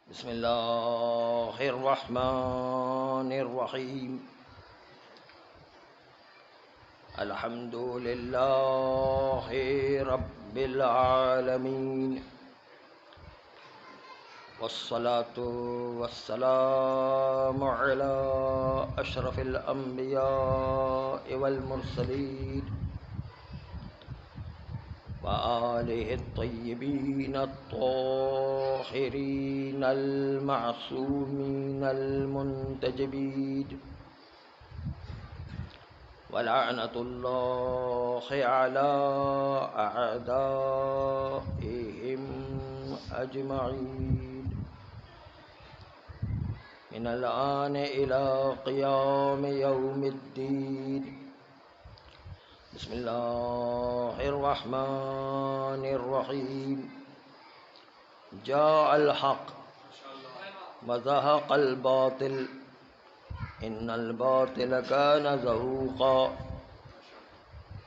بسم اللہ الرحمن الرحیم الحمد للہ رب العالمین والصلاة والسلام علی اشرف الانبیاء والمرسلین وآلہ الطیبین الطاہرین المعصومین المنتجبین ولعنۃ اللہ علی اعدائہم اجمعین من الآن الی قیام یوم الدین بسم اللہ الرحمن الرحیم جاء الحق وزهق الباطل ان الباطل كان زهوقا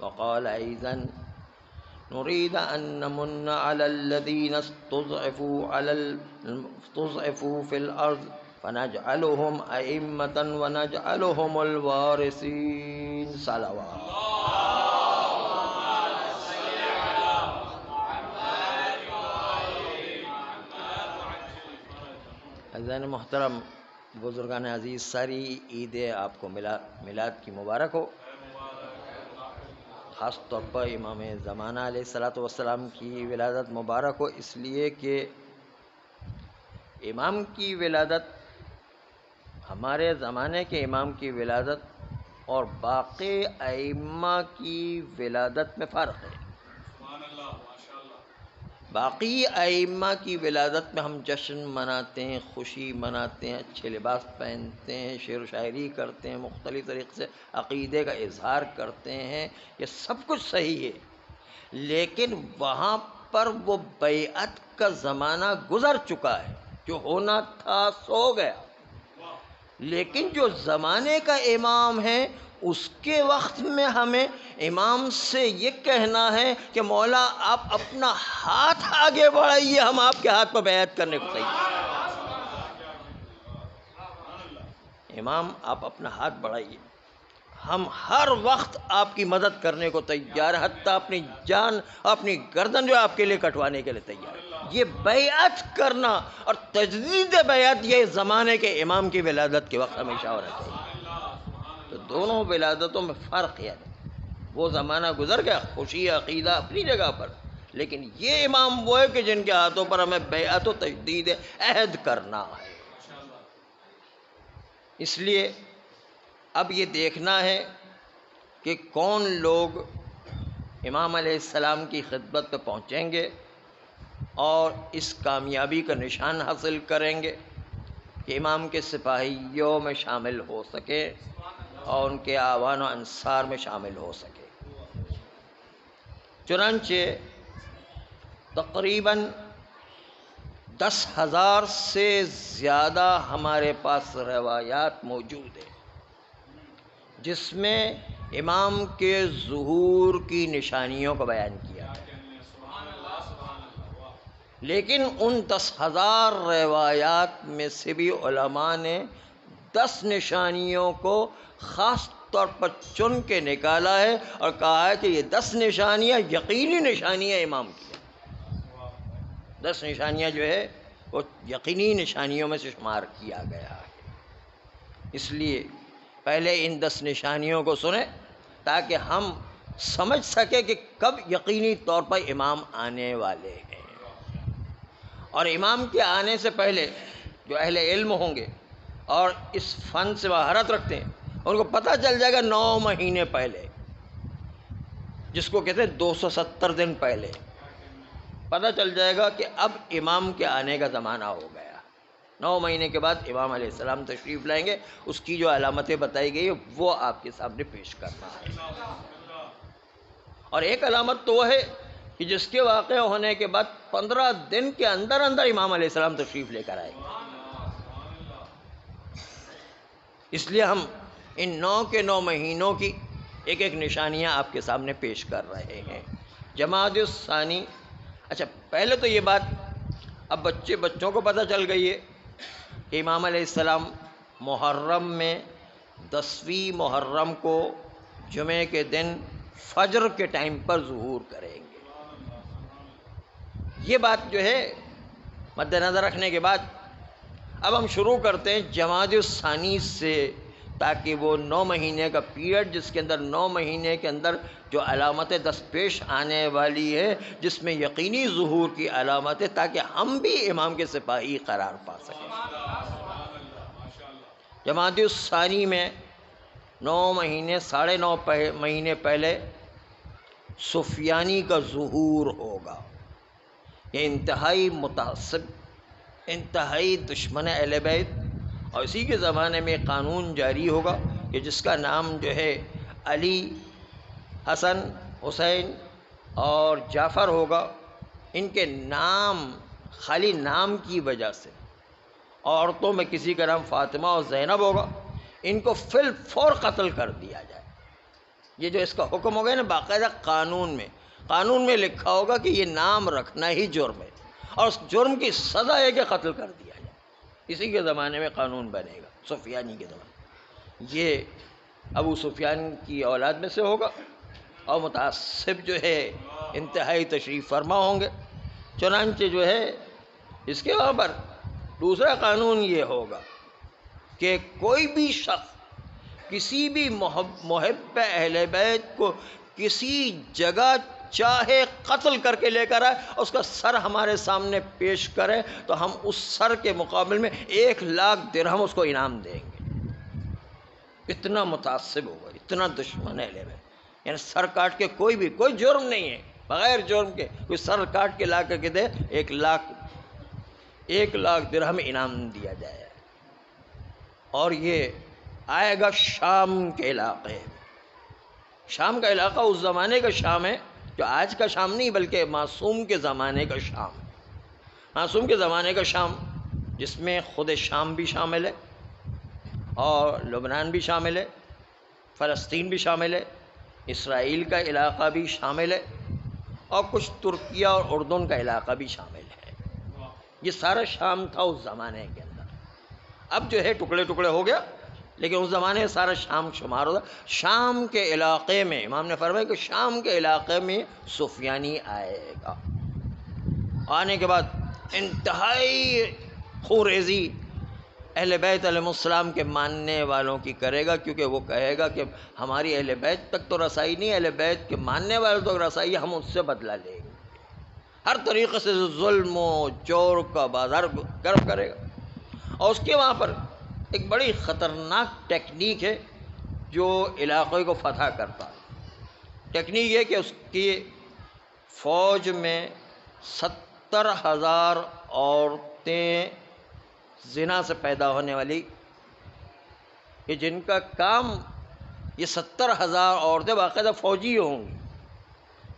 وقال ايضا نريد ان نمن على الذين استضعفوا في الارض فنجعلهم ائمة ونجعلهم الوارثين صلوات عزیزان محترم، بزرگان عزیز، ساری عیدیں آپ کو میلاد کی مبارک ہو۔ خاص طور پر امام زمانہ علیہ الصلاۃ والسلام کی ولادت مبارک ہو، اس لیے کہ امام کی ولادت، ہمارے زمانے کے امام کی ولادت اور باقی ائمہ کی ولادت میں فرق ہے۔ باقی ائمہ کی ولادت میں ہم جشن مناتے ہیں، خوشی مناتے ہیں، اچھے لباس پہنتے ہیں، شعر و شاعری کرتے ہیں، مختلف طریقے سے عقیدے کا اظہار کرتے ہیں، یہ سب کچھ صحیح ہے، لیکن وہاں پر وہ بیعت کا زمانہ گزر چکا ہے، جو ہونا تھا سو گیا۔ لیکن جو زمانے کا امام ہے اس کے وقت میں ہمیں امام سے یہ کہنا ہے کہ مولا آپ اپنا ہاتھ آگے بڑھائیے، ہم آپ کے ہاتھ پر بیعت کرنے کو تیار ہیں۔ امام آپ اپنا ہاتھ بڑھائیے، ہم ہر وقت آپ کی مدد کرنے کو تیار ہیں، حتیٰ اپنی جان، اپنی گردن جو آپ کے لیے کٹوانے کے لیے تیار ہے۔ یہ بیعت کرنا اور تجدید بیعت یہ زمانے کے امام کی ولادت کے وقت ہمیشہ ہونا چاہیے۔ تو دونوں ولادتوں میں فرق ہے، وہ زمانہ گزر گیا، خوشی عقیدہ اپنی جگہ پر، لیکن یہ امام وہ ہے کہ جن کے ہاتھوں پر ہمیں بیعت و تجدید عہد کرنا ہے۔ اس لیے اب یہ دیکھنا ہے کہ کون لوگ امام علیہ السلام کی خدمت پہ پہنچیں گے اور اس کامیابی کا نشان حاصل کریں گے کہ امام کے سپاہیوں میں شامل ہو سکے اور ان کے اعوان و انصار میں شامل ہو سکے۔ چنانچہ تقریباً 10,000 سے زیادہ ہمارے پاس روایات موجود ہیں جس میں امام کے ظہور کی نشانیوں کو بیان کیا ہے، لیکن ان 10,000 روایات میں سے بھی علماء نے 10 نشانیوں کو خاص طور پر چن کے نکالا ہے اور کہا ہے کہ یہ 10 نشانیاں یقینی نشانیاں امام کی ہیں۔ 10 نشانیاں جو ہے وہ یقینی نشانیوں میں سے شمار کیا گیا ہے۔ اس لیے پہلے ان 10 نشانیوں کو سنیں تاکہ ہم سمجھ سکیں کہ کب یقینی طور پر امام آنے والے ہیں۔ اور امام کے آنے سے پہلے جو اہل علم ہوں گے اور اس فن سے مہارت رکھتے ہیں ان کو پتہ چل جائے گا 9 مہینے پہلے، جس کو کہتے ہیں 270 دن پہلے، پتہ چل جائے گا کہ اب امام کے آنے کا زمانہ ہو گیا۔ 9 مہینے کے بعد امام علیہ السلام تشریف لائیں گے، اس کی جو علامتیں بتائی گئی ہیں وہ آپ کے سامنے پیش کرنا ہے۔ اور ایک علامت تو وہ ہے کہ جس کے واقع ہونے کے بعد 15 دن کے اندر اندر امام علیہ السلام تشریف لے کر آئیں گے۔ اس لیے ہم ان 9 کے 9 مہینوں کی ایک ایک نشانیاں آپ کے سامنے پیش کر رہے ہیں۔ جمادی الثانی، اچھا پہلے تو یہ بات اب بچوں کو پتہ چل گئی ہے کہ امام علیہ السلام محرم میں 10ویں محرم کو جمعے کے دن فجر کے ٹائم پر ظہور کریں گے۔ یہ بات جو ہے مد نظر رکھنے کے بعد اب ہم شروع کرتے ہیں جمادی الثانی سے، تاکہ وہ 9 مہینے کا پیریڈ، جس کے اندر 9 مہینے کے اندر جو علامتیں دستپیش آنے والی ہے، جس میں یقینی ظہور کی علامتیں، تاکہ ہم بھی امام کے سپاہی قرار پا سکیں۔ جمادی الثانی میں 9 مہینے 9.5 مہینے پہلے سفیانی کا ظہور ہوگا۔ یہ انتہائی متعصب، انتہائی دشمن اہل بیت، اور اسی کے زمانے میں قانون جاری ہوگا کہ جس کا نام جو ہے علی، حسن، حسین اور جعفر ہوگا، ان کے نام خالی نام کی وجہ سے، عورتوں میں کسی کا نام فاطمہ اور زینب ہوگا، ان کو فی الفور قتل کر دیا جائے۔ یہ جو اس کا حکم ہوگا نا، باقاعدہ قانون میں لکھا ہوگا کہ یہ نام رکھنا ہی جرم ہے، اور اس جرم کی سزا ہے کہ قتل کر دیا جائے۔ اسی کے زمانے میں قانون بنے گا، سفیانی کے زمانے۔ یہ ابو سفیان کی اولاد میں سے ہوگا، اور متعصب جو ہے انتہائی تشریف فرما ہوں گے۔ چنانچہ جو ہے اس کے وہاں پر دوسرا قانون یہ ہوگا کہ کوئی بھی شخص کسی بھی محب اہل بیت کو کسی جگہ چاہے قتل کر کے لے کر آئے، اس کا سر ہمارے سامنے پیش کرے، تو ہم اس سر کے مقابل میں 1,00,000 درہم اس کو انعام دیں گے۔ اتنا متعصب ہوگا، اتنا دشمن ہے اہل بیت، یعنی سر کاٹ کے کوئی جرم نہیں ہے، بغیر جرم کے کوئی سر کاٹ کے لا کر کے دے، 1,00,000 درہم انعام دیا جائے۔ اور یہ آئے گا شام کے علاقے میں۔ شام کا علاقہ اس زمانے کا شام ہے جو آج کا شام نہیں، بلکہ معصوم کے زمانے کا شام۔ معصوم کے زمانے کا شام جس میں خود شام بھی شامل ہے، اور لبنان بھی شامل ہے، فلسطین بھی شامل ہے، اسرائیل کا علاقہ بھی شامل ہے، اور کچھ ترکیہ اور اردن کا علاقہ بھی شامل ہے۔ یہ سارا شام تھا اس زمانے کے اندر۔ اب جو ہے ٹکڑے ٹکڑے ہو گیا، لیکن اس زمانے میں سارا شام شمار ہوتا۔ شام کے علاقے میں امام نے فرمایا کہ شام کے علاقے میں سفیانی آئے گا۔ آنے کے بعد انتہائی خوریزی اہل بیت علیہ السلام کے ماننے والوں کی کرے گا، کیونکہ وہ کہے گا کہ ہماری اہل بیت تک تو رسائی نہیں، اہل بیت کے ماننے والوں تک رسائی، ہم اس سے بدلہ لیں گے۔ ہر طریقے سے ظلم و جور کا بازار گرم کرے گا۔ اور اس کے وہاں پر ایک بڑی خطرناک ٹیکنیک ہے جو علاقے کو فتح کرتا ہے۔ ٹیکنیک یہ کہ اس کی فوج میں 70,000 عورتیں زنا سے پیدا ہونے والی، کہ جن کا کام یہ 70,000 عورتیں باقاعدہ فوجی ہوں گی۔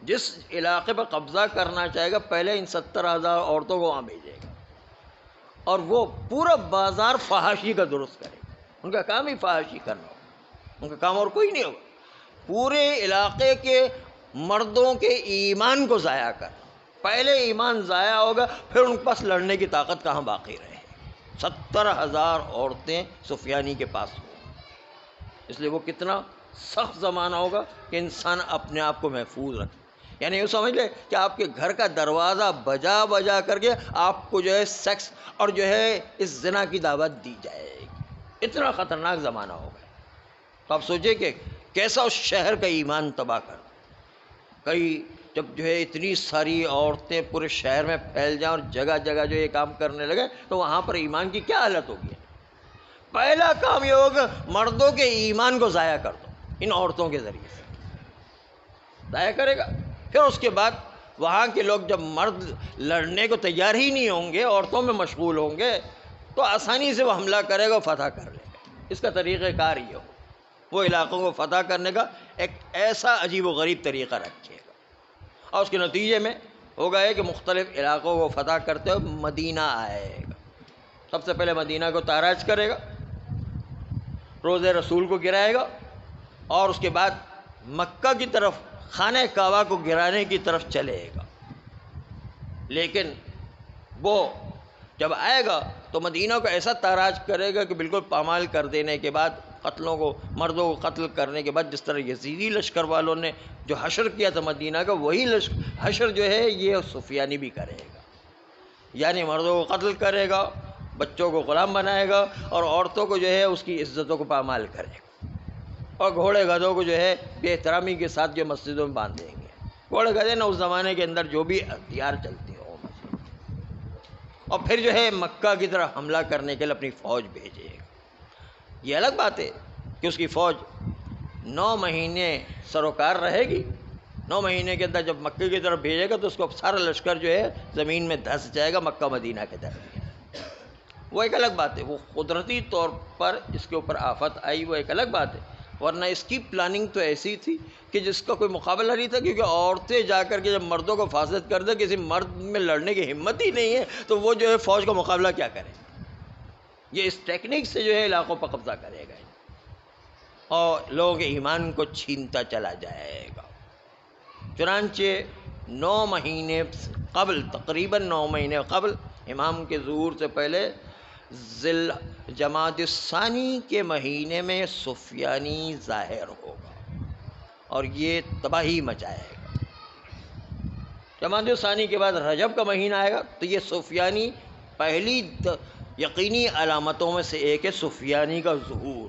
جس علاقے پر قبضہ کرنا چاہے گا پہلے ان 70,000 عورتوں کو وہاں بھیجے گا، اور وہ پورا بازار فحاشی کا درست کرے گا۔ ان کا کام ہی فحاشی کرنا ہوگا، ان کا کام اور کوئی نہیں ہوگا۔ پورے علاقے کے مردوں کے ایمان کو ضائع کرنا، پہلے ایمان ضائع ہوگا، پھر ان کے پاس لڑنے کی طاقت کہاں باقی رہے۔ 70,000 عورتیں سفیانی کے پاس ہوں، اس لیے وہ کتنا سخت زمانہ ہوگا کہ انسان اپنے آپ کو محفوظ رکھے۔ یعنی یہ سمجھ لے کہ آپ کے گھر کا دروازہ بجا کر کے آپ کو جو ہے سیکس اور جو ہے اس زنا کی دعوت دی جائے گی۔ اتنا خطرناک زمانہ ہوگا۔ تو آپ سوچیں کہ کیسا اس شہر کا ایمان تباہ کر، کئی جب جو ہے اتنی ساری عورتیں پورے شہر میں پھیل جائیں اور جگہ جگہ جو یہ کام کرنے لگے، تو وہاں پر ایمان کی کیا حالت ہوگی۔ پہلا کام یہ ہوگا مردوں کے ایمان کو ضائع کر دو، ان عورتوں کے ذریعے سے ضائع کرے گا۔ پھر اس کے بعد وہاں کے لوگ جب مرد لڑنے کو تیار ہی نہیں ہوں گے، عورتوں میں مشغول ہوں گے، تو آسانی سے وہ حملہ کرے گا، فتح کر لے گا۔ اس کا طریقہ کار یہ ہو، وہ علاقوں کو فتح کرنے کا ایک ایسا عجیب و غریب طریقہ رکھے گا، اور اس کے نتیجے میں ہوگا یہ کہ مختلف علاقوں کو فتح کرتے ہوئے مدینہ آئے گا۔ سب سے پہلے مدینہ کو تاراج کرے گا، روضہ رسول کو گرائے گا، اور اس کے بعد مکہ کی طرف خانہ کعبہ کو گرانے کی طرف چلے گا۔ لیکن وہ جب آئے گا تو مدینہ کو ایسا تاراج کرے گا کہ بالکل پامال کر دینے کے بعد قتلوں کو، مردوں کو قتل کرنے کے بعد جس طرح یزیدی لشکر والوں نے جو حشر کیا تھا مدینہ کا، وہی حشر جو ہے یہ سفیانی بھی کرے گا، یعنی مردوں کو قتل کرے گا، بچوں کو غلام بنائے گا، اور عورتوں کو جو ہے اس کی عزتوں کو پامال کرے گا، اور گھوڑے گدھوں کو جو ہے بے احترامی کے ساتھ جو مسجدوں میں باندھ دیں گے۔ گھوڑے گدھے نا اس زمانے کے اندر جو بھی ہتھیار چلتے ہو، اور پھر جو ہے مکہ کی طرف حملہ کرنے کے لیے اپنی فوج بھیجے گا۔ یہ الگ بات ہے کہ اس کی فوج 9 مہینے سروکار رہے گی، 9 مہینے کے اندر جب مکہ کی طرف بھیجے گا تو اس کو سارا لشکر جو ہے زمین میں دھس جائے گا مکہ مدینہ کے درمیان، وہ ایک الگ بات ہے۔ وہ قدرتی طور پر اس کے اوپر آفت آئی، وہ ایک الگ بات ہے، ورنہ اس کی پلاننگ تو ایسی تھی کہ جس کا کوئی مقابلہ نہیں تھا، کیونکہ عورتیں جا کر کے جب مردوں کو فاسد کر دیں، کسی مرد میں لڑنے کی ہمت ہی نہیں ہے، تو وہ جو ہے فوج کا مقابلہ کیا کرے؟ یہ اس ٹیکنیک سے جو ہے علاقوں پر قبضہ کرے گا اور لوگوں کے ایمان کو چھینتا چلا جائے گا۔ چنانچہ 9 مہینے قبل، تقریباً 9 مہینے قبل، امام کے ظہور سے پہلے جمادی الثانی کے مہینے میں سفیانی ظاہر ہوگا اور یہ تباہی مچائے گا۔ جمادی الثانی کے بعد رجب کا مہینہ آئے گا، تو یہ سفیانی پہلی یقینی علامتوں میں سے ایک ہے، سفیانی کا ظہور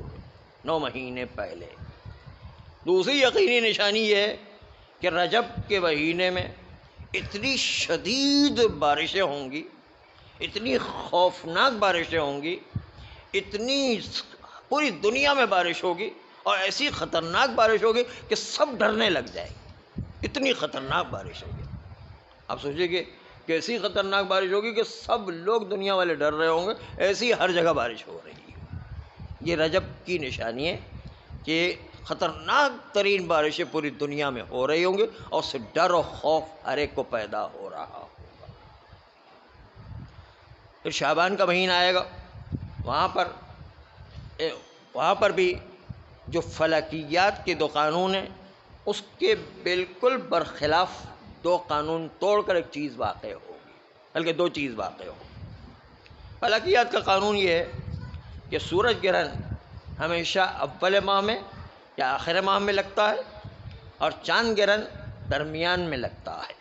9 مہینے پہلے۔ دوسری یقینی نشانی یہ ہے کہ رجب کے مہینے میں اتنی شدید بارشیں ہوں گی، اتنی خوفناک بارشیں ہوں گی، اتنی پوری دنیا میں بارش ہوگی، اور ایسی خطرناک بارش ہوگی کہ سب ڈرنے لگ جائیں گے، اتنی خطرناک بارش ہوگی۔ آپ سوچیے کہ کیسی خطرناک بارش ہوگی کہ سب لوگ دنیا والے ڈر رہے ہوں گے، ایسی ہر جگہ بارش ہو رہی ہے۔ یہ رجب کی نشانی ہے کہ خطرناک ترین بارشیں پوری دنیا میں ہو رہی ہوں گی، اور اس سے ڈر و خوف ہر ایک کو پیدا ہو رہا ہوگا۔ پھر شعبان کا مہینہ آئے گا، وہاں پر بھی جو فلکیات کے 2 قانون ہیں، اس کے بالکل برخلاف 2 قانون توڑ کر ایک چیز واقع ہوگی، بلکہ 2 چیز واقع ہوگی۔ فلکیات کا قانون یہ ہے کہ سورج گرہن ہمیشہ اول ماہ میں یا آخر ماہ میں لگتا ہے، اور چاند گرہن درمیان میں لگتا ہے۔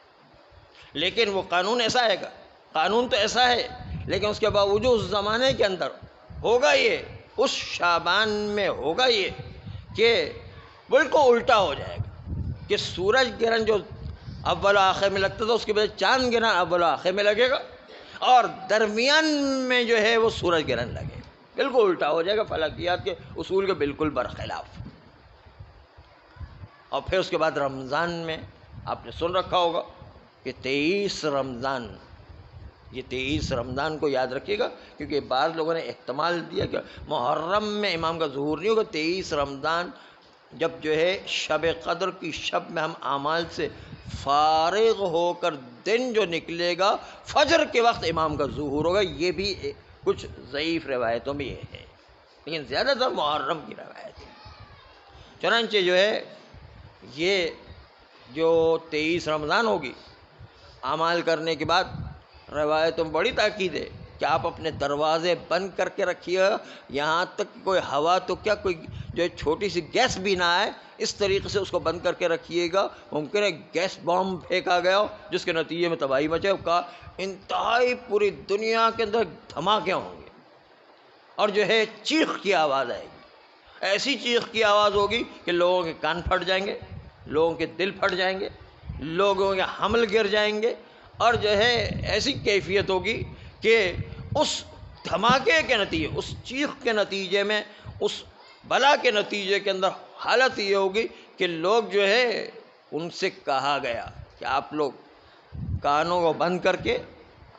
لیکن وہ قانون ایسا ہے گا، قانون تو ایسا ہے، لیکن اس کے باوجود اس زمانے کے اندر ہوگا یہ، اس شعبان میں ہوگا یہ کہ بالکل الٹا ہو جائے گا، کہ سورج گرہن جو اول و آخر میں لگتا تھا، اس کے بعد چاند گرہن اول و آخر میں لگے گا، اور درمیان میں جو ہے وہ سورج گرہن لگے گا، بالکل الٹا ہو جائے گا، فلکیات کے اصول کے بالکل برخلاف۔ اور پھر اس کے بعد رمضان میں آپ نے سن رکھا ہوگا کہ 23 رمضان، یہ 23 رمضان کو یاد رکھیے گا، کیونکہ بعض لوگوں نے احتمال دیا کہ محرم میں امام کا ظہور نہیں ہوگا، 23 رمضان جب جو ہے شب قدر کی شب میں ہم اعمال سے فارغ ہو کر دن جو نکلے گا، فجر کے وقت امام کا ظہور ہوگا۔ یہ بھی کچھ ضعیف روایتوں میں یہ ہے، لیکن زیادہ تر محرم کی روایت ہے۔ چنانچہ جو ہے یہ جو 23 رمضان ہوگی، اعمال کرنے کے بعد روایتوں میں بڑی تاکید ہے کہ آپ اپنے دروازے بند کر کے رکھیے گا، یہاں تک کہ کوئی ہوا تو کیا، کوئی جو چھوٹی سی گیس بھی نہ آئے، اس طریقے سے اس کو بند کر کے رکھیے گا۔ ممکن ہے گیس بام پھینکا گیا ہو جس کے نتیجے میں تباہی مچے، کا انتہائی پوری دنیا کے اندر دھماکے ہوں گے، اور جو ہے چیخ کی آواز آئے گی، ایسی چیخ کی آواز ہوگی کہ لوگوں کے کان پھٹ جائیں گے، لوگوں کے دل پھٹ جائیں گے، لوگوں کے حمل گر جائیں گے، اور جو ہے ایسی کیفیت ہوگی کہ اس دھماکے کے نتیجے، اس چیخ کے نتیجے میں، اس بلا کے نتیجے کے اندر حالت یہ ہوگی کہ لوگ جو ہے ان سے کہا گیا کہ آپ لوگ کانوں کو بند کر کے،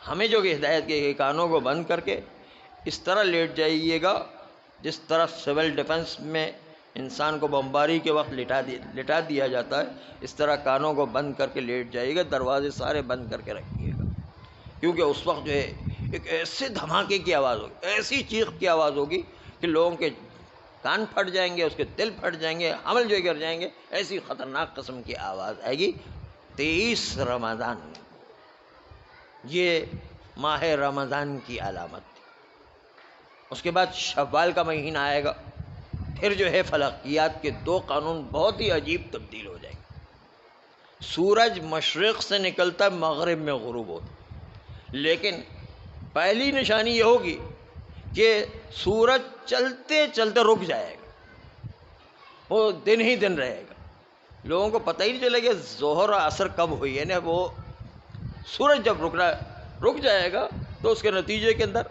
ہمیں جو کہ ہدایت کی گئی کانوں کو بند کر کے اس طرح لیٹ جائیے گا جس طرح سول ڈیفنس میں انسان کو بمباری کے وقت لٹا دیا جاتا ہے، اس طرح کانوں کو بند کر کے لیٹ جائیے گا، دروازے سارے بند کر کے رکھیے گا، کیونکہ اس وقت جو ہے ایک ایسے دھماکے کی آواز ہوگی، ایسی چیخ کی آواز ہوگی کہ لوگوں کے کان پھٹ جائیں گے، اس کے دل پھٹ جائیں گے، حمل جو گر جائیں گے، ایسی خطرناک قسم کی آواز آئے گی 23 رمضان۔ یہ ماہ رمضان کی علامت تھی۔ اس کے بعد شوال کا مہینہ آئے گا، پھر جو ہے فلکیات کے دو قانون بہت ہی عجیب تبدیل ہو جائیں گے۔ سورج مشرق سے نکلتا ہے، مغرب میں غروب ہوتا ہے، لیکن پہلی نشانی یہ ہوگی کہ سورج چلتے چلتے رک جائے گا، وہ دن ہی دن رہے گا، لوگوں کو پتہ ہی نہیں چلے گا ظہر اور عصر کب ہوئی ہے نا، وہ سورج جب رک جائے گا تو اس کے نتیجے کے اندر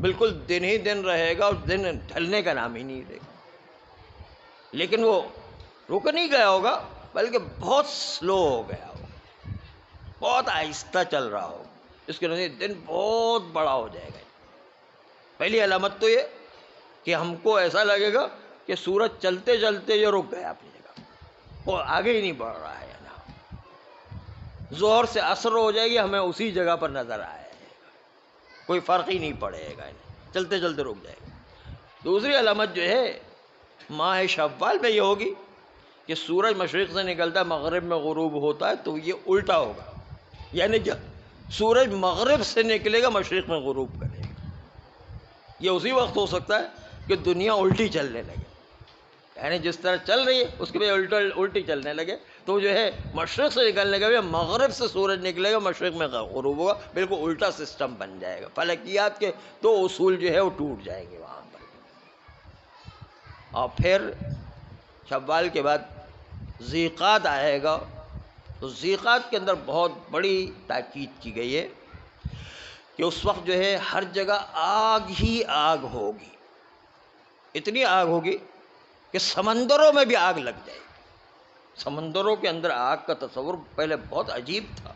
بالکل دن ہی دن رہے گا اور دن ڈھلنے کا نام ہی نہیں لے گا، لیکن وہ رک نہیں گیا ہوگا بلکہ بہت سلو ہو گیا ہوگا، بہت آہستہ چل رہا ہوگا، اس کے نتیجے دن بہت بڑا ہو جائے گا۔ پہلی علامت تو یہ کہ ہم کو ایسا لگے گا کہ سورج چلتے چلتے جو رک گیا اپنی جگہ، وہ آگے ہی نہیں بڑھ رہا ہے نا، زہر سے عصر ہو جائے گی ہمیں اسی جگہ پر نظر آئے گا، کوئی فرق ہی نہیں پڑے گا، چلتے چلتے رک جائے گا۔ دوسری علامت جو ہے ماہ شوال میں یہ ہوگی کہ سورج مشرق سے نکلتا ہے، مغرب میں غروب ہوتا ہے، تو یہ الٹا ہوگا، یعنی جب سورج مغرب سے نکلے گا مشرق میں غروب کرے گا۔ یہ اسی وقت ہو سکتا ہے کہ دنیا الٹی چلنے لگے، یعنی جس طرح چل رہی ہے اس کے بعد الٹی چلنے لگے، تو جو ہے مشرق سے نکلنے کے بعد مغرب سے سورج نکلے گا، مشرق میں غروب ہوگا، بالکل الٹا سسٹم بن جائے گا، فلکیات کے دو اصول جو ہے وہ ٹوٹ جائیں گے وہاں پر۔ اور پھر شوال کے بعد ذیقعد آئے گا، تو ذیقعد کے اندر بہت بڑی تاکید کی گئی ہے کہ اس وقت جو ہے ہر جگہ آگ ہی آگ ہوگی، اتنی آگ ہوگی کہ سمندروں میں بھی آگ لگ جائے گی۔ سمندروں کے اندر آگ کا تصور پہلے بہت عجیب تھا،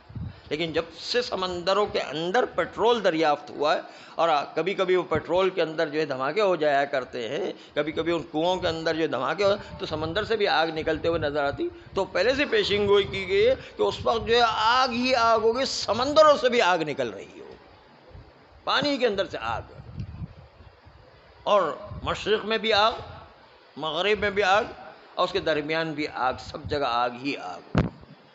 لیکن جب سے سمندروں کے اندر پیٹرول دریافت ہوا ہے، اور کبھی کبھی وہ پیٹرول کے اندر جو ہے دھماکے ہو جایا کرتے ہیں، کبھی کبھی ان کنوؤں کے اندر جو دھماکے ہو تو سمندر سے بھی آگ نکلتے ہوئے نظر آتی، تو پہلے سے پیشین گوئی کی گئی ہے کہ اس وقت جو ہے آگ ہی آگ ہوگی، سمندروں سے بھی آگ نکل رہی ہوگی، پانی کے اندر سے آگ، اور مشرق میں بھی آگ، مغرب میں بھی آگ، اور اس کے درمیان بھی آگ، سب جگہ آگ ہی آگ،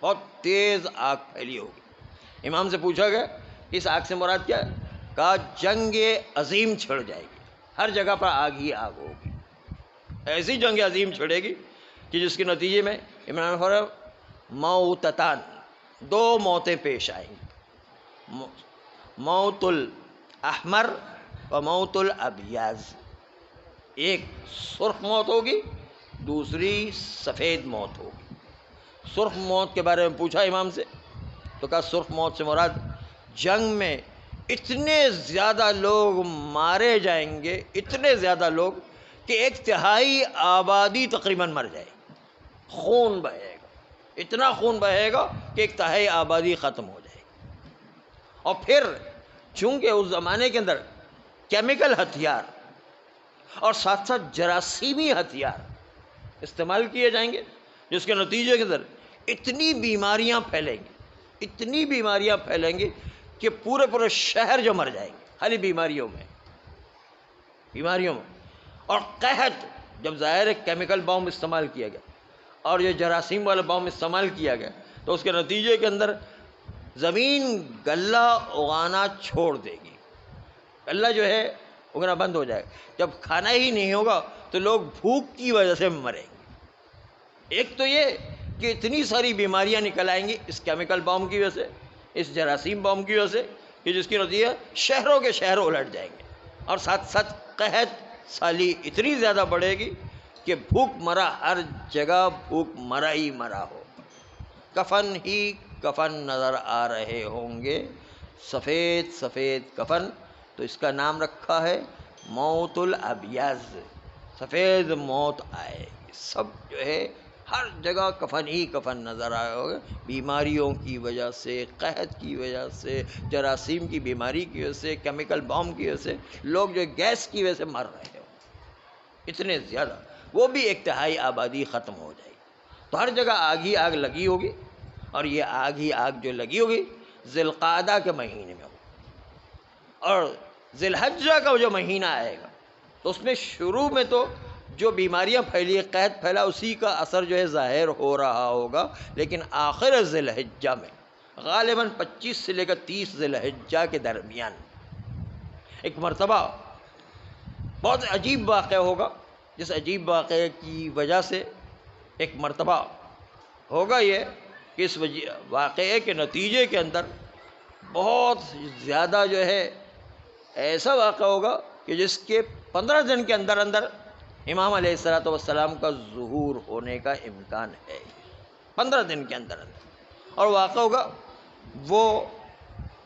بہت تیز آگ پھیلی ہوگی۔ امام سے پوچھا گیا اس آگ سے مراد کیا ہے؟ کہا جنگ عظیم چھڑ جائے گی، ہر جگہ پر آگ ہی آگ ہوگی، ایسی جنگ عظیم چھڑے گی کہ جس کے نتیجے میں امام فرمایا موتتان، دو موتیں پیش آئیں گی، موت الاحمر و موت الابیض، ایک سرخ موت ہوگی، دوسری سفید موت ہوگی۔ سرخ موت کے بارے میں پوچھا امام سے، تو کہا سرخ موت سے مراد جنگ میں اتنے زیادہ لوگ مارے جائیں گے، اتنے زیادہ لوگ کہ ایک تہائی آبادی تقریباً مر جائے گی، خون بہے گا، اتنا خون بہے گا کہ ایک تہائی آبادی ختم ہو جائے گی۔ اور پھر چونکہ اس زمانے کے اندر کیمیکل ہتھیار اور ساتھ ساتھ جراثیمی ہتھیار استعمال کیے جائیں گے، جس کے نتیجے کے اندر اتنی بیماریاں پھیلیں گی، اتنی بیماریاں پھیلیں گی کہ پورے شہر جو مر جائیں گے خالی بیماریوں میں۔ اور قحط، جب ظاہر ہے کیمیکل بام استعمال کیا گیا اور یہ جراثیم والا بام استعمال کیا گیا، تو اس کے نتیجے کے اندر زمین غلہ اگانا چھوڑ دے گی، غلہ جو ہے اگنا بند ہو جائے گا، جب کھانا ہی نہیں ہوگا تو لوگ بھوک کی وجہ سے مریں گے۔ ایک تو یہ کہ اتنی ساری بیماریاں نکل آئیں گی اس کیمیکل بام کی وجہ سے، اس جراثیم بام کی وجہ سے، کہ جس کی نتیجہ شہروں کے شہر الٹ جائیں گے، اور ساتھ ساتھ قحط سالی اتنی زیادہ بڑھے گی کہ بھوک مرا، ہر جگہ بھوک مرا ہی مرا ہو، کفن ہی کفن نظر آ رہے ہوں گے، سفید سفید کفن، تو اس کا نام رکھا ہے موت الابیض، سفید موت آئے گی، سب جو ہے ہر جگہ کفن ہی کفن نظر آئے ہوگے، بیماریوں کی وجہ سے، قحط کی وجہ سے، جراثیم کی بیماری کی وجہ سے، کیمیکل بام کی وجہ سے، لوگ جو گیس کی وجہ سے مر رہے ہوں اتنے زیادہ، وہ بھی ایک تہائی آبادی ختم ہو جائے گی۔ تو ہر جگہ آگ ہی آگ لگی ہوگی، اور یہ آگ ہی آگ جو لگی ہوگی ذی القعدہ کے مہینے میں ہوگی، اور ذی الحجہ کا جو مہینہ آئے گا تو اس میں شروع میں تو جو بیماریاں پھیلی، قحط پھیلا، اسی کا اثر جو ہے ظاہر ہو رہا ہوگا، لیکن آخر ذی الحجہ میں غالباً 25 سے لے کر 30 ذی الحجہ کے درمیان ایک مرتبہ بہت عجیب واقعہ ہوگا، جس عجیب واقعے کی وجہ سے ایک مرتبہ ہوگا یہ کہ اس واقعے کے نتیجے کے اندر بہت زیادہ جو ہے ایسا واقعہ ہوگا کہ جس کے 15 دن کے اندر اندر امام علیہ الصلوۃ والسلام کا ظہور ہونے کا امکان ہے، 15 دن کے اندر اندر۔ اور واقعہ ہوگا وہ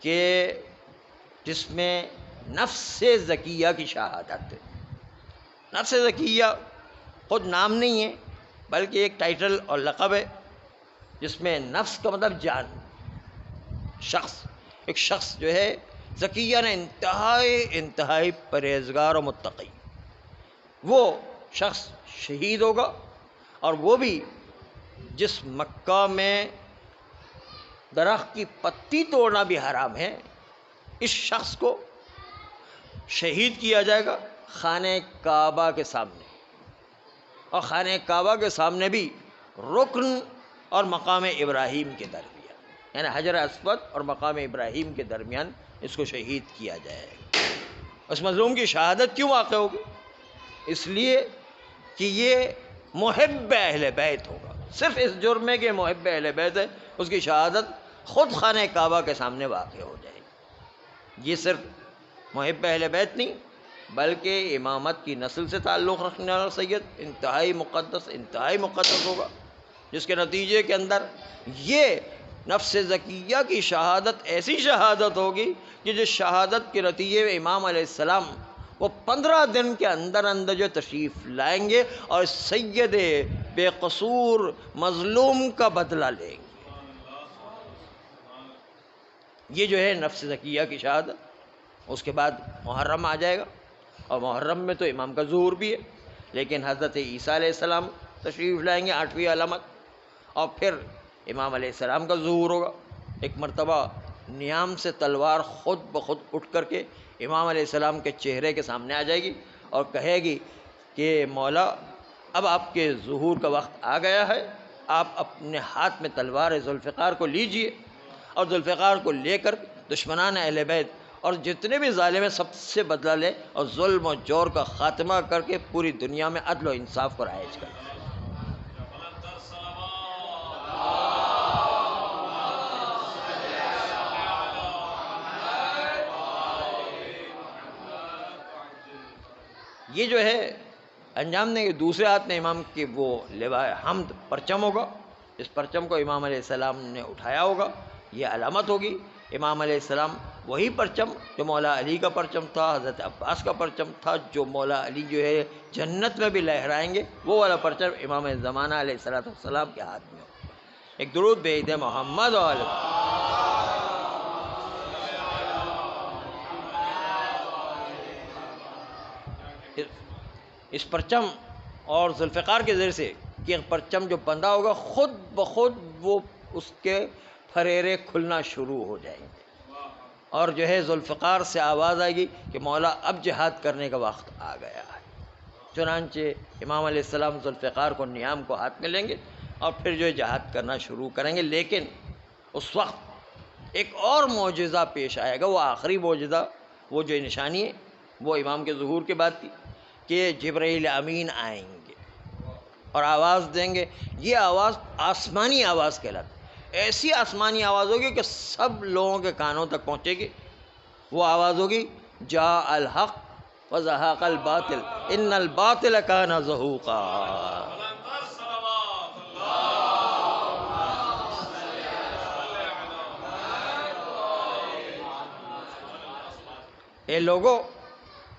کہ جس میں نفس زکیہ کی شہادت ہے۔ نفس زکیہ خود نام نہیں ہے بلکہ ایک ٹائٹل اور لقب ہے، جس میں نفس کا مطلب جان، شخص، ایک شخص جو ہے زکیہ نے انتہائی پرہیزگار اور متقی، وہ شخص شہید ہوگا، اور وہ بھی جس مکہ میں درخت کی پتی توڑنا بھی حرام ہے، اس شخص کو شہید کیا جائے گا خانہ کعبہ کے سامنے، اور خانہ کعبہ کے سامنے بھی رکن اور مقام ابراہیم کے درمیان، یعنی حجر اسود اور مقام ابراہیم کے درمیان اس کو شہید کیا جائے گا۔ اس مظلوم کی شہادت کیوں واقع ہوگی؟ اس لیے کہ یہ محب اہل بیت ہوگا، صرف اس جرم میں کہ محب اہل بیت ہے، اس کی شہادت خود خانہ کعبہ کے سامنے واقع ہو جائے گی۔ یہ صرف محب اہل بیت نہیں بلکہ امامت کی نسل سے تعلق رکھنے والا سید انتہائی مقدس ہوگا، جس کے نتیجے کے اندر یہ نفس زکیہ کی شہادت ایسی شہادت ہوگی کہ جس شہادت کے نتیجے میں امام علیہ السلام وہ 15 دن کے اندر اندر جو تشریف لائیں گے اور سید بے قصور مظلوم کا بدلہ لیں گے۔ یہ جو ہے نفس زکیہ کی شہادت۔ اس کے بعد محرم آ جائے گا، اور محرم میں تو امام کا ظہور بھی ہے، لیکن حضرت عیسیٰ علیہ السلام تشریف لائیں گے 8ویں علامت، اور پھر امام علیہ السلام کا ظہور ہوگا۔ ایک مرتبہ نیام سے تلوار خود بخود اٹھ کر کے امام علیہ السلام کے چہرے کے سامنے آ جائے گی اور کہے گی کہ مولا اب آپ کے ظہور کا وقت آ گیا ہے، آپ اپنے ہاتھ میں تلوار ذوالفقار کو لیجئے، اور ذوالفقار کو لے کر دشمنان اہل بیت اور جتنے بھی ظالم ہیں سب سے بدلہ لے، اور ظلم و جور کا خاتمہ کر کے پوری دنیا میں عدل و انصاف کو رائج کرے۔ یہ جو ہے انجام دیں گے۔ دوسرے ہاتھ میں امام کی وہ لواء حمد پرچم ہوگا، اس پرچم کو امام علیہ السلام نے اٹھایا ہوگا، یہ علامت ہوگی۔ امام علیہ السلام وہی پرچم جو مولا علی کا پرچم تھا، حضرت عباس کا پرچم تھا، جو مولا علی جو ہے جنت میں بھی لہرائیں گے، وہ والا پرچم امام زمانہ علیہ السلام کے ہاتھ میں ہوگا۔ ایک درود بھیج دیں محمد علیہ۔ اس پرچم اور ذوالفقار کے ذریعے سے کہ پرچم جو بندھا ہوگا خود بخود وہ اس کے پھریرے کھلنا شروع ہو جائیں گے، اور جو ہے ذوالفقار سے آواز آئے گی کہ مولا اب جہاد کرنے کا وقت آ گیا ہے۔ چنانچہ امام علیہ السلام ذوالفقار کو نیام کو ہاتھ میں لیں گے اور پھر جو ہے جہاد کرنا شروع کریں گے، لیکن اس وقت ایک اور معجزہ پیش آئے گا، وہ آخری معجزہ، وہ جو نشانی ہے وہ امام کے ظہور کے بعد تھی کہ جبرائیل امین آئیں گے اور آواز دیں گے۔ یہ آواز آسمانی آواز کہلاتی، ایسی آسمانی آواز ہوگی کہ سب لوگوں کے کانوں تک پہنچے گی۔ وہ آواز ہوگی جاء الحق وزہق الباطل ان الباطل کان زہوقا۔ اے لوگو،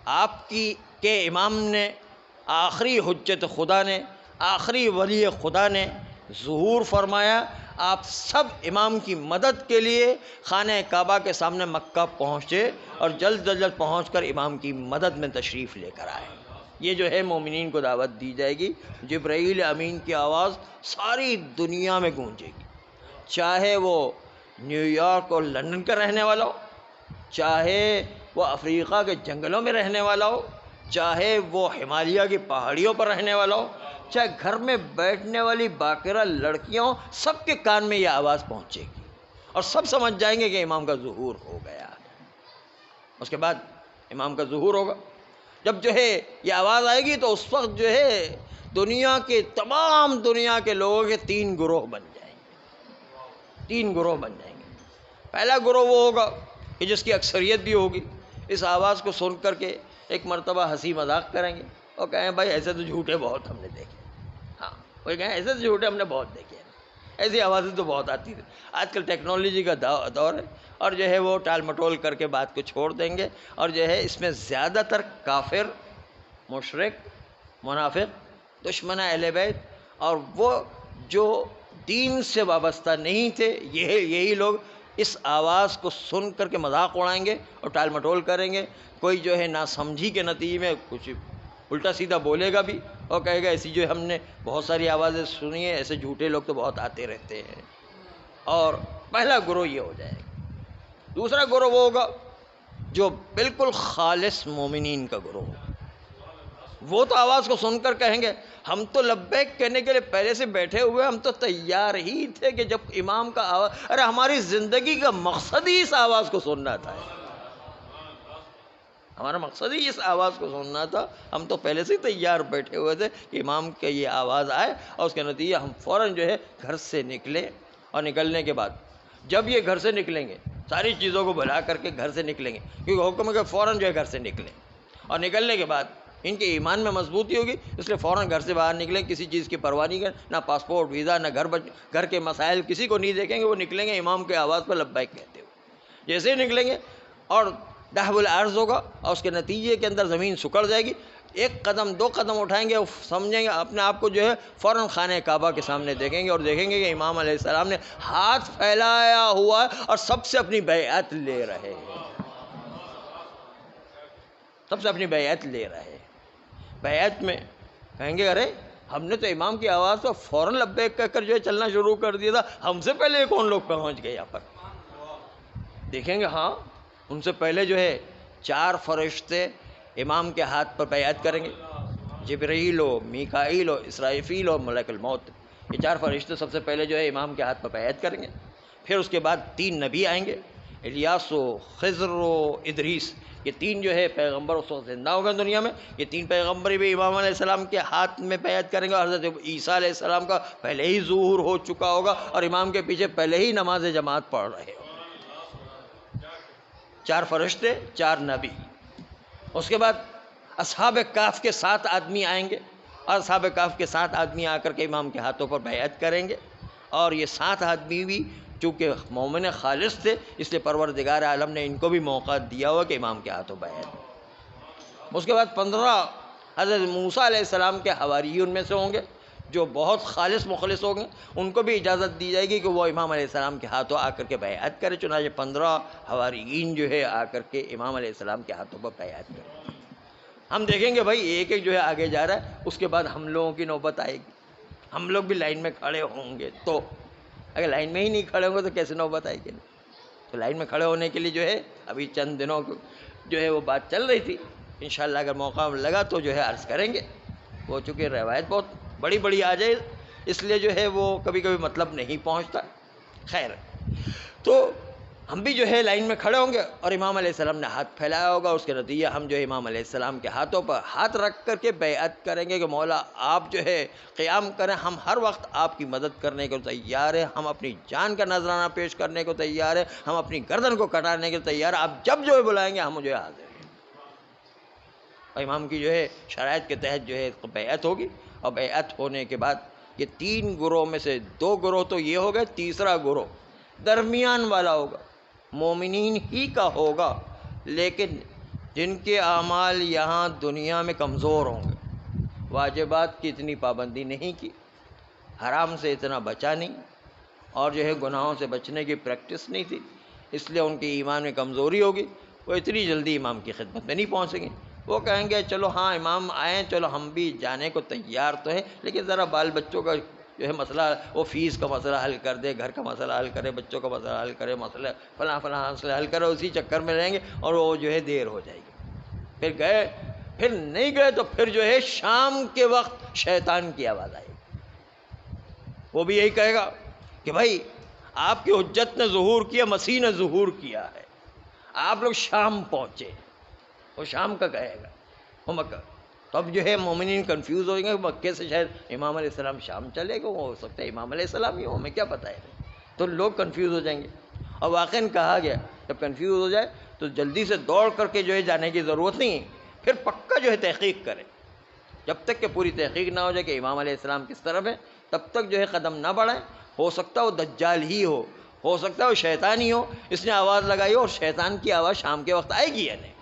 آپ کے امام نے، آخری حجت خدا نے، آخری ولی خدا نے ظہور فرمایا، آپ سب امام کی مدد کے لیے خانہ کعبہ کے سامنے مکہ پہنچے اور جلد از جلد پہنچ کر امام کی مدد میں تشریف لے کر آئے۔ یہ جو ہے مومنین کو دعوت دی جائے گی، جبرائیل امین کی آواز ساری دنیا میں گونجے گی، چاہے وہ نیو یارک اور لندن کا رہنے والا ہو، چاہے وہ افریقہ کے جنگلوں میں رہنے والا ہو، چاہے وہ ہمالیہ کی پہاڑیوں پر رہنے والا ہو، چاہے گھر میں بیٹھنے والی باقرہ لڑکیاں ہوں، سب کے کان میں یہ آواز پہنچے گی اور سب سمجھ جائیں گے کہ امام کا ظہور ہو گیا ہے۔ اس کے بعد امام کا ظہور ہوگا، جب جو ہے یہ آواز آئے گی تو اس وقت جو ہے تمام دنیا کے لوگوں کے 3 گروہ بن جائیں گے، 3 گروہ بن جائیں گے۔ پہلا گروہ وہ ہوگا کہ جس کی اکثریت بھی ہوگی، اس آواز کو سن کر کے ایک مرتبہ ہنسی مذاق کریں گے اور کہیں بھائی ایسے تو جھوٹے بہت ہم نے دیکھے، ہاں وہ کہیں ایسے تو جھوٹے ہم نے بہت دیکھے، ایسی آوازیں تو بہت آتی تھی۔ آج کل ٹیکنالوجی کا دور ہے، اور جو ہے وہ ٹال مٹول کر کے بات کو چھوڑ دیں گے، اور جو ہے اس میں زیادہ تر کافر، مشرک، منافق، دشمن اہل بیت، اور وہ جو دین سے وابستہ نہیں تھے، یہی لوگ اس آواز کو سن کر کے مذاق اڑائیں گے اور ٹال مٹول کریں گے۔ کوئی جو ہے ناسمجھی کے نتیجے میں کچھ الٹا سیدھا بولے گا بھی اور کہے گا ایسی جو ہم نے بہت ساری آوازیں سنی ہیں، ایسے جھوٹے لوگ تو بہت آتے رہتے ہیں۔ اور پہلا گروہ یہ ہو جائے گا۔ دوسرا گروہ وہ ہوگا جو بالکل خالص مومنین کا گروہ ہوگا۔ وہ تو آواز کو سن کر کہیں گے ہم تو لبیک کہنے کے لیے پہلے سے بیٹھے ہوئے، ہم تو تیار ہی تھے کہ جب امام کا آواز، ارے ہماری زندگی کا مقصد ہی اس آواز کو سننا تھا، ہمارا مقصد ہی اس آواز کو سننا تھا، ہم تو پہلے سے تیار بیٹھے ہوئے تھے کہ امام کی یہ آواز آئے، اور اس کے نتیجہ ہم فوراً جو ہے گھر سے نکلے، اور نکلنے کے بعد جب یہ گھر سے نکلیں گے ساری چیزوں کو بھلا کر کے گھر سے نکلیں گے، کیونکہ حکم ہے کہ فوراً جو ہے گھر سے نکلیں، اور نکلنے کے بعد ان کے ایمان میں مضبوطی ہوگی، اس لیے فوراً گھر سے باہر نکلیں، کسی چیز کی پرواہ نہیں کریں، نہ پاسپورٹ، ویزا، نہ گھر کے مسائل کسی کو نہیں دیکھیں گے، وہ نکلیں گے امام کے آواز پر لبیک کہتے ہوئے۔ جیسے ہی نکلیں گے اور دہب الارض ہوگا، اور اس کے نتیجے کے اندر زمین سکڑ جائے گی، 1 قدم 2 قدم اٹھائیں گے، سمجھیں گے اپنے آپ کو جو ہے فوراً خانہ کعبہ کے سامنے دیکھیں گے، اور دیکھیں گے کہ امام علیہ السلام نے ہاتھ پھیلایا ہوا ہے اور سب سے اپنی بیعت لے رہے ہیں، سب سے اپنی بیعت لے رہے ہیں۔ بیعت میں کہیں گے ارے ہم نے تو امام کی آواز تو فوراً لبیک کہہ کر جو ہے چلنا شروع کر دیا تھا، ہم سے پہلے کون لوگ پہنچ گئے یہاں پر؟ دیکھیں گے ہاں ان سے پہلے جو ہے 4 فرشتے امام کے ہاتھ پر بیعت کریں گے، جبرائیل و میکائیل و اسرافیل و ملک الموت، یہ 4 فرشتے سب سے پہلے جو ہے امام کے ہاتھ پر بیعت کریں گے۔ پھر اس کے بعد 3 نبی آئیں گے، الیاس و خضر و ادریس، یہ 3 جو ہے پیغمبر اس وقت زندہ ہو گئے دنیا میں، یہ 3 پیغمبر بھی امام علیہ السلام کے ہاتھ میں بیعت کریں گے، اور حضرت عیسیٰ علیہ السلام کا پہلے ہی ظہور ہو چکا ہوگا اور امام کے پیچھے پہلے ہی نماز جماعت پڑھ رہے ہو۔ 4 فرشتے، 4 نبی۔ اس کے بعد اصحاب کہف کے 7 آدمی آئیں گے، اور اصحاب کہف کے 7 آدمی آ کر کے امام کے ہاتھوں پر بیعت کریں گے، اور یہ 7 آدمی بھی چونکہ مومن خالص تھے اس لیے پروردگار عالم نے ان کو بھی موقع دیا ہوا کہ امام کے ہاتھوں بیعت۔ اس کے بعد 15 حضرت موسیٰ علیہ السلام کے حواریون میں سے ہوں گے جو بہت خالص مخلص ہوں گے، ان کو بھی اجازت دی جائے گی کہ وہ امام علیہ السلام کے ہاتھوں آ کر کے بیعت کرے، چنانچہ 15 حواریین جو ہے آ کر کے امام علیہ السلام کے ہاتھوں پر بیعت کرے۔ ہم دیکھیں گے بھائی ایک ایک جو ہے آگے جا رہا ہے، اس کے بعد ہم لوگوں کی نوبت آئے گی، ہم لوگ بھی لائن میں کھڑے ہوں گے، تو اگر لائن میں ہی نہیں کھڑے ہوں گے تو کیسے نوبت آئے گی؟ تو لائن میں کھڑے ہونے کے لیے جو ہے ابھی چند دنوں جو ہے وہ بات چل رہی تھی، انشاءاللہ اگر موقع لگا تو جو ہے عرض کریں گے، وہ چونکہ روایت بہت بڑی بڑی آ جائے اس لیے جو ہے وہ کبھی کبھی مطلب نہیں پہنچتا۔ خیر، تو ہم بھی جو ہے لائن میں کھڑے ہوں گے اور امام علیہ السلام نے ہاتھ پھیلایا ہوگا، اس کے نتیجہ ہم جو ہے امام علیہ السلام کے ہاتھوں پر ہاتھ رکھ کر کے بیعت کریں گے کہ مولا آپ جو ہے قیام کریں، ہم ہر وقت آپ کی مدد کرنے کو تیار ہیں، ہم اپنی جان کا نذرانہ پیش کرنے کو تیار ہیں، ہم اپنی گردن کو کٹانے کو تیار ہیں، آپ جب جو ہے بلائیں گے ہم جو ہے حاضر ہیں۔ اور امام کی جو ہے شرائط کے تحت جو ہے بیعت ہوگی، اور بیعت ہونے کے بعد یہ 3 گروہ میں سے 2 گروہ تو یہ ہو گئے، تیسرا گروہ درمیان والا ہوگا، مومنین ہی کا ہوگا لیکن جن کے اعمال یہاں دنیا میں کمزور ہوں گے، واجبات کی اتنی پابندی نہیں کی، حرام سے اتنا بچا نہیں، اور جو ہے گناہوں سے بچنے کی پریکٹس نہیں تھی، اس لیے ان کی ایمان میں کمزوری ہوگی، وہ اتنی جلدی امام کی خدمت میں نہیں پہنچیں گے، وہ کہیں گے چلو ہاں امام آئیں، چلو ہم بھی جانے کو تیار تو ہیں، لیکن ذرا بال بچوں کا جو ہے مسئلہ، وہ فیس کا مسئلہ حل کر دے، گھر کا مسئلہ حل کرے، بچوں کا مسئلہ حل کرے، مسئلہ فلاں مسئلہ حل کرے، اسی چکر میں رہیں گے اور وہ جو ہے دیر ہو جائے گی۔ پھر گئے، پھر نہیں گئے تو پھر جو ہے شام کے وقت شیطان کی آواز آئے گی، وہ بھی یہی کہے گا کہ بھائی آپ کی حجت نے ظہور کیا، مسیح نے ظہور کیا ہے، آپ لوگ شام پہنچے، وہ شام کا کہے گا، وہ مکہ، تب جو ہے مومنین کنفیوز ہو جائیں گے، مکے سے شاید امام علیہ السلام شام چلے گا، وہ ہو سکتا ہے امام علیہ السلام ہی ہو، ہمیں کیا پتہ ہے، تو لوگ کنفیوز ہو جائیں گے۔ اور واقعاً کہا گیا جب کنفیوز ہو جائے تو جلدی سے دوڑ کر کے جو ہے جانے کی ضرورت نہیں ہے، پھر پکا جو ہے تحقیق کرے، جب تک کہ پوری تحقیق نہ ہو جائے کہ امام علیہ السلام کس طرف ہے، تب تک جو ہے قدم نہ بڑھائیں۔ ہو سکتا ہے وہ دجال ہی ہو سکتا ہے وہ شیطان ہی ہو، اس نے آواز لگائی ہو، اور شیطان کی آواز شام کے وقت آئے گی یا نہیں،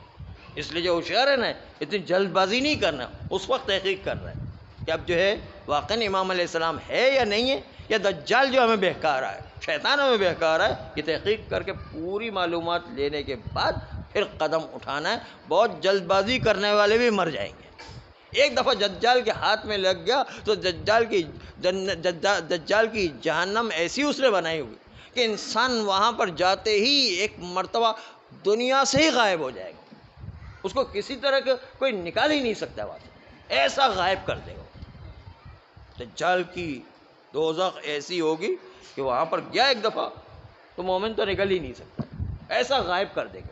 اس لیے جو ہوشیار ہے نا، اتنی جلد بازی نہیں کرنا، اس وقت تحقیق کر رہا ہے کہ اب جو ہے واقعاً امام علیہ السلام ہے یا نہیں ہے، یا دجال جو ہمیں بہکا رہا ہے، شیطان ہمیں بہکا رہا ہے، یہ تحقیق کر کے پوری معلومات لینے کے بعد پھر قدم اٹھانا ہے۔ بہت جلد بازی کرنے والے بھی مر جائیں گے۔ ایک دفعہ دجال کے ہاتھ میں لگ گیا تو دجال کی جہنم ایسی اس نے بنائی ہوگی کہ انسان وہاں پر جاتے ہی ایک مرتبہ دنیا سے ہی غائب ہو جائے گا، اس کو کسی طرح کا کوئی نکال ہی نہیں سکتا وہاں سے، ایسا غائب کر دے گا۔ دجال کی دوزخ ایسی ہوگی کہ وہاں پر گیا ایک دفعہ تو مومن تو نکل ہی نہیں سکتا، ایسا غائب کر دے گا۔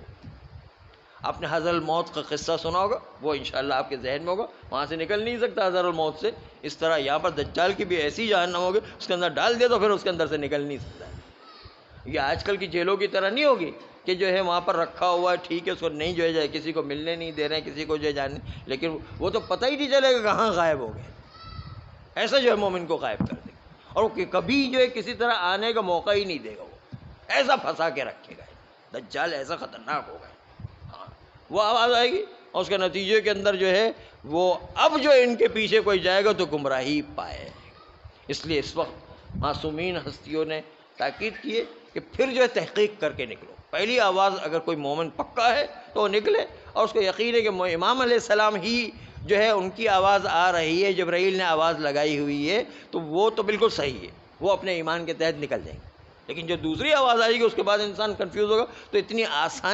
آپ نے حضر الموت کا قصہ سنا ہوگا، وہ انشاءاللہ آپ کے ذہن میں ہوگا، وہاں سے نکل نہیں سکتا حضر الموت سے، اس طرح یہاں پر دجال کی بھی ایسی جہنم ہوگی، اس کے اندر ڈال دیا تو پھر اس کے اندر سے نکل نہیں سکتا ہے۔ یہ آج کل کی جیلوں کی طرح نہیں ہوگی کہ جو ہے وہاں پر رکھا ہوا ہے، ٹھیک ہے، اس کو نہیں جو ہے کسی کو ملنے نہیں دے رہے ہیں، کسی کو جو ہے جاننے، لیکن وہ تو پتہ ہی نہیں چلے گا کہاں غائب ہو گئے۔ ایسا جو ہے مومن کو غائب کر دے گا، اور وہ کبھی جو ہے کسی طرح آنے کا موقع ہی نہیں دے گا، وہ ایسا پھنسا کے رکھے گا۔ دجال ایسا خطرناک ہوگا، ہاں، وہ آواز آئے گی اور اس کے نتیجے کے اندر جو ہے وہ اب جو ان کے پیچھے کوئی جائے گا تو گمراہی پائے۔ اس لیے اس وقت معصومین ہستیوں نے تاکید کی ہے کہ پھر جو ہے تحقیق کر کے نکلو، پہلی آواز اگر کوئی مومن پکا ہے تو وہ نکلے، اور اس کو یقین ہے کہ امام علیہ السلام ہی جو ہے ان کی آواز آ رہی ہے، جبرائیل نے آواز لگائی ہوئی ہے، تو وہ تو بالکل صحیح ہے، وہ اپنے ایمان کے تحت نکل جائیں گے۔ لیکن جو دوسری آواز آئے گی اس کے بعد انسان کنفیوز ہوگا، تو اتنی آسانی